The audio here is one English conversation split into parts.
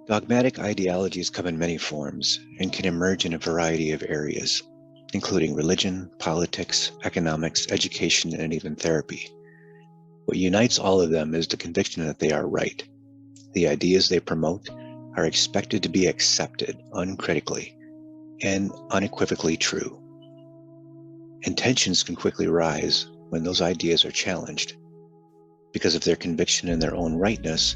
Dogmatic ideologies come in many forms and can emerge in a variety of areas, including religion, politics, economics, education, and even therapy. What unites all of them is the conviction that they are right. The ideas they promote are expected to be accepted uncritically and unequivocally true. And tensions can quickly rise when those ideas are challenged. Because of their conviction in their own rightness,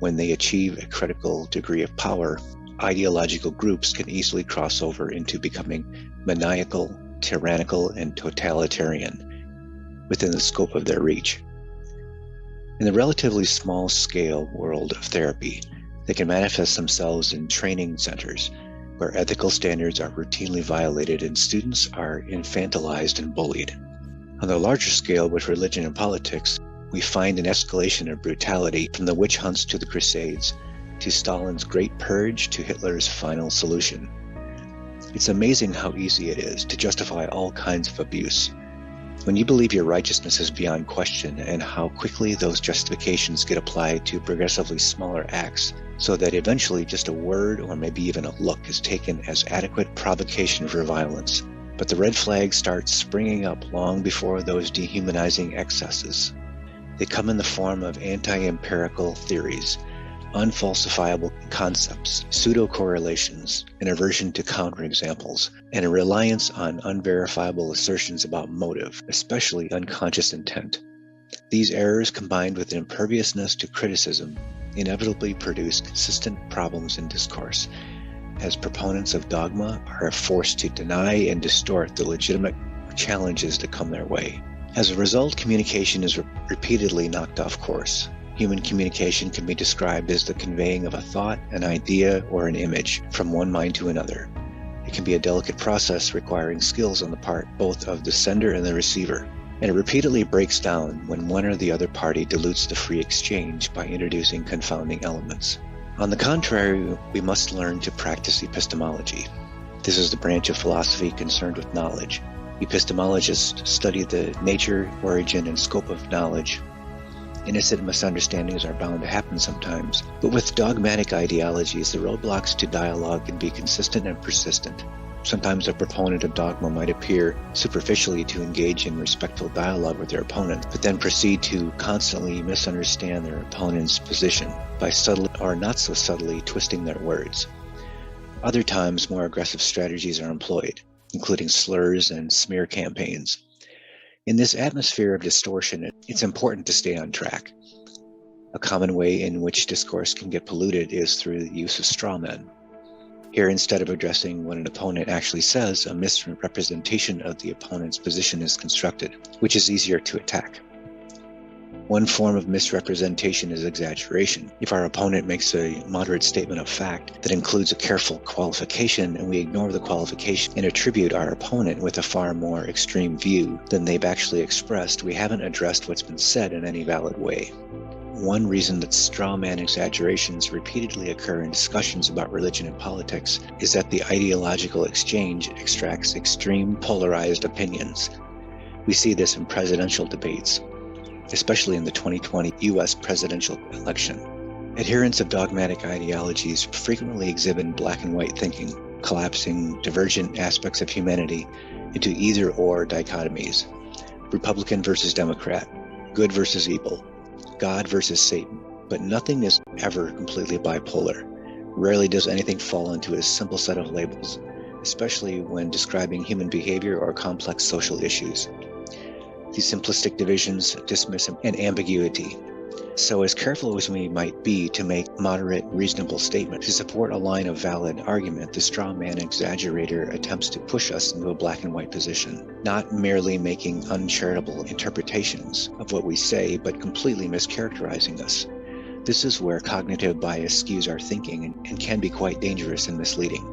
when they achieve a critical degree of power, ideological groups can easily cross over into becoming maniacal, tyrannical, and totalitarian within the scope of their reach. In the relatively small-scale world of therapy, they can manifest themselves in training centers where ethical standards are routinely violated and students are infantilized and bullied. On the larger scale with religion and politics, we find an escalation of brutality from the witch hunts to the Crusades, to Stalin's Great Purge to Hitler's final solution. It's amazing how easy it is to justify all kinds of abuse when you believe your righteousness is beyond question, and how quickly those justifications get applied to progressively smaller acts, so that eventually just a word or maybe even a look is taken as adequate provocation for violence. But the red flags start springing up long before those dehumanizing excesses. They come in the form of anti-empirical theories, unfalsifiable concepts, pseudo-correlations, an aversion to counterexamples, and a reliance on unverifiable assertions about motive, especially unconscious intent. These errors, combined with an imperviousness to criticism, inevitably produce consistent problems in discourse, as proponents of dogma are forced to deny and distort the legitimate challenges that come their way. As a result, communication is repeatedly knocked off course. Human communication can be described as the conveying of a thought, an idea, or an image from one mind to another. It can be a delicate process requiring skills on the part both of the sender and the receiver, and it repeatedly breaks down when one or the other party dilutes the free exchange by introducing confounding elements. On the contrary, we must learn to practice epistemology. This is the branch of philosophy concerned with knowledge. Epistemologists study the nature, origin, and scope of knowledge. Innocent misunderstandings are bound to happen sometimes, but with dogmatic ideologies, the roadblocks to dialogue can be consistent and persistent. Sometimes a proponent of dogma might appear superficially to engage in respectful dialogue with their opponent, but then proceed to constantly misunderstand their opponent's position by subtly or not so subtly twisting their words. Other times, more aggressive strategies are employed, including slurs and smear campaigns. In this atmosphere of distortion, it's important to stay on track. A common way in which discourse can get polluted is through the use of straw men. Here, instead of addressing what an opponent actually says, a misrepresentation of the opponent's position is constructed, which is easier to attack. One form of misrepresentation is exaggeration. If our opponent makes a moderate statement of fact that includes a careful qualification and we ignore the qualification and attribute our opponent with a far more extreme view than they've actually expressed, we haven't addressed what's been said in any valid way. One reason that straw man exaggerations repeatedly occur in discussions about religion and politics is that the ideological exchange extracts extreme polarized opinions. We see this in presidential debates, especially in the 2020 U.S. presidential election. Adherents of dogmatic ideologies frequently exhibit black and white thinking, collapsing divergent aspects of humanity into either-or dichotomies: Republican versus Democrat, good versus evil, God versus Satan. But nothing is ever completely bipolar. Rarely does anything fall into a simple set of labels, especially when describing human behavior or complex social issues. These simplistic divisions dismiss an ambiguity. So as careful as we might be to make moderate, reasonable statements to support a line of valid argument, the straw man exaggerator attempts to push us into a black and white position, not merely making uncharitable interpretations of what we say, but completely mischaracterizing us. This is where cognitive bias skews our thinking and can be quite dangerous and misleading.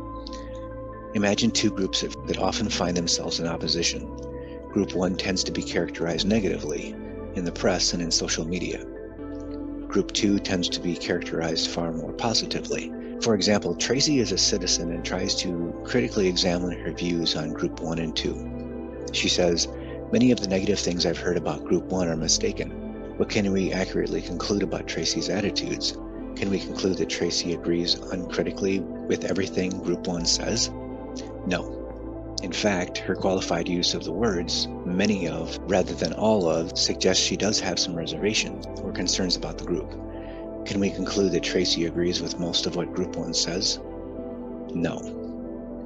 Imagine two groups that often find themselves in opposition. Group 1 tends to be characterized negatively in the press and in social media. Group 2 tends to be characterized far more positively. For example, Tracy is a citizen and tries to critically examine her views on Group 1 and 2. She says, "Many of the negative things I've heard about Group 1 are mistaken. What can we accurately conclude about Tracy's attitudes? Can we conclude that Tracy agrees uncritically with everything Group 1 says? No. In fact, her qualified use of the words many of rather than all of suggests she does have some reservations or concerns about the group. Can we conclude that Tracy agrees with most of what Group 1 says? No.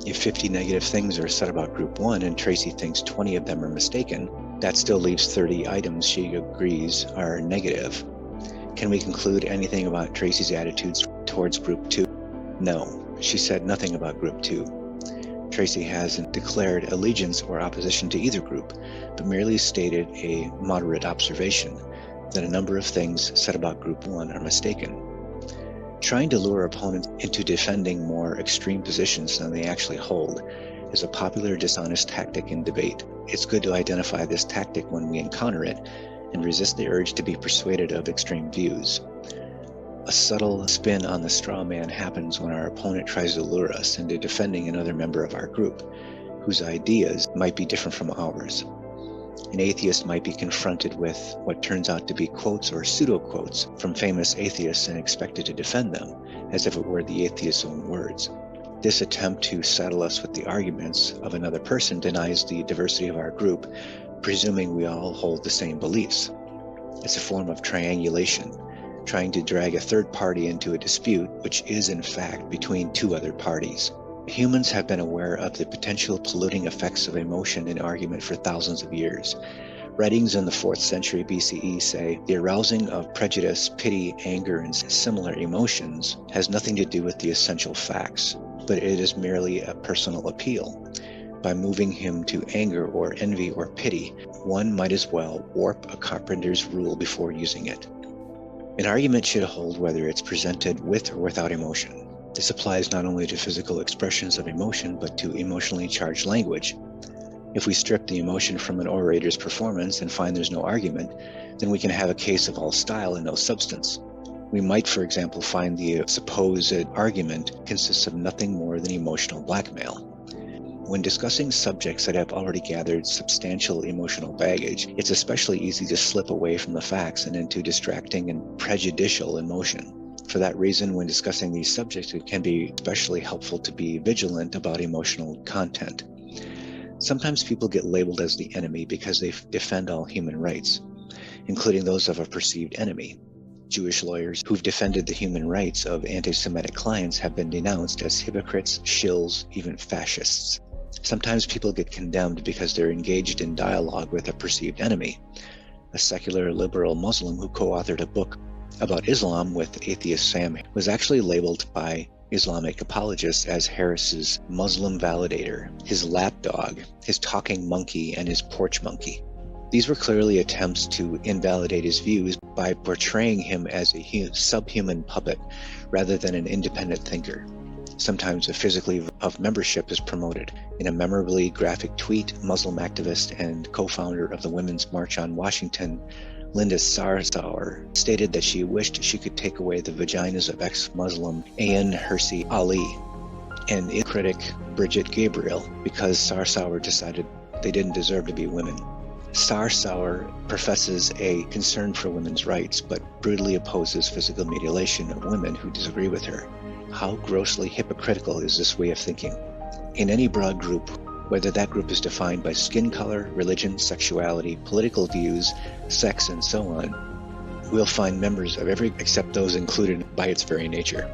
If 50 negative things are said about Group 1 and Tracy thinks 20 of them are mistaken, that still leaves 30 items she agrees are negative. Can we conclude anything about Tracy's attitudes towards Group 2? No, she said nothing about Group 2. Tracy hasn't declared allegiance or opposition to either group, but merely stated a moderate observation that a number of things said about Group 1 are mistaken. Trying to lure opponents into defending more extreme positions than they actually hold is a popular dishonest tactic in debate. It's good to identify this tactic when we encounter it and resist the urge to be persuaded of extreme views. A subtle spin on the straw man happens when our opponent tries to lure us into defending another member of our group, whose ideas might be different from ours. An atheist might be confronted with what turns out to be quotes or pseudo-quotes from famous atheists and expected to defend them, as if it were the atheist's own words. This attempt to saddle us with the arguments of another person denies the diversity of our group, presuming we all hold the same beliefs. It's a form of triangulation, trying to drag a third party into a dispute which is in fact between two other parties. Humans have been aware of the potential polluting effects of emotion in argument for thousands of years. Writings in the 4th century BCE say the arousing of prejudice, pity, anger, and similar emotions has nothing to do with the essential facts, but it is merely a personal appeal. By moving him to anger or envy or pity, one might as well warp a carpenter's rule before using it. An argument should hold whether it's presented with or without emotion. This applies not only to physical expressions of emotion, but to emotionally charged language. If we strip the emotion from an orator's performance and find there's no argument, then we can have a case of all style and no substance. We might, for example, find the supposed argument consists of nothing more than emotional blackmail. When discussing subjects that have already gathered substantial emotional baggage, it's especially easy to slip away from the facts and into distracting and prejudicial emotion. For that reason, when discussing these subjects, it can be especially helpful to be vigilant about emotional content. Sometimes people get labeled as the enemy because they defend all human rights, including those of a perceived enemy. Jewish lawyers who've defended the human rights of anti-Semitic clients have been denounced as hypocrites, shills, even fascists. Sometimes people get condemned because they're engaged in dialogue with a perceived enemy. A secular liberal Muslim who co-authored a book about Islam with atheist Sam was actually labeled by Islamic apologists as Harris's Muslim validator, his lapdog, his talking monkey, and his porch monkey. These were clearly attempts to invalidate his views by portraying him as a subhuman puppet rather than an independent thinker. Sometimes a physically of membership is promoted. In a memorably graphic tweet, Muslim activist and co-founder of the Women's March on Washington, Linda Sarsour, stated that she wished she could take away the vaginas of ex-Muslim Ayan Hirsi Ali and critic Bridget Gabriel because Sarsour decided they didn't deserve to be women. Sarsour professes a concern for women's rights, but brutally opposes physical mutilation of women who disagree with her. How grossly hypocritical is this way of thinking? In any broad group, whether that group is defined by skin color, religion, sexuality, political views, sex, and so on, we'll find members of every except those included by its very nature.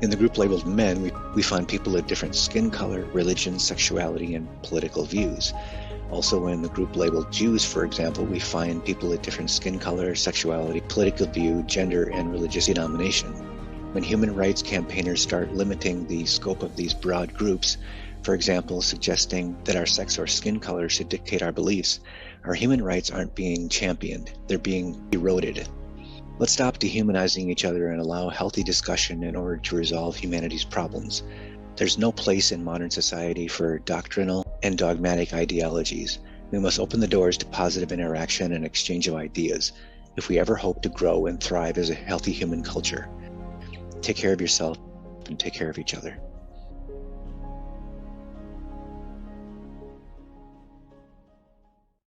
In the group labeled men, we find people of different skin color, religion, sexuality, and political views. Also in the group labeled Jews, for example, we find people of different skin color, sexuality, political view, gender, and religious denomination. When human rights campaigners start limiting the scope of these broad groups, for example, suggesting that our sex or skin color should dictate our beliefs, our human rights aren't being championed, they're being eroded. Let's stop dehumanizing each other and allow healthy discussion in order to resolve humanity's problems. There's no place in modern society for doctrinal and dogmatic ideologies. We must open the doors to positive interaction and exchange of ideas if we ever hope to grow and thrive as a healthy human culture. Take care of yourself and take care of each other.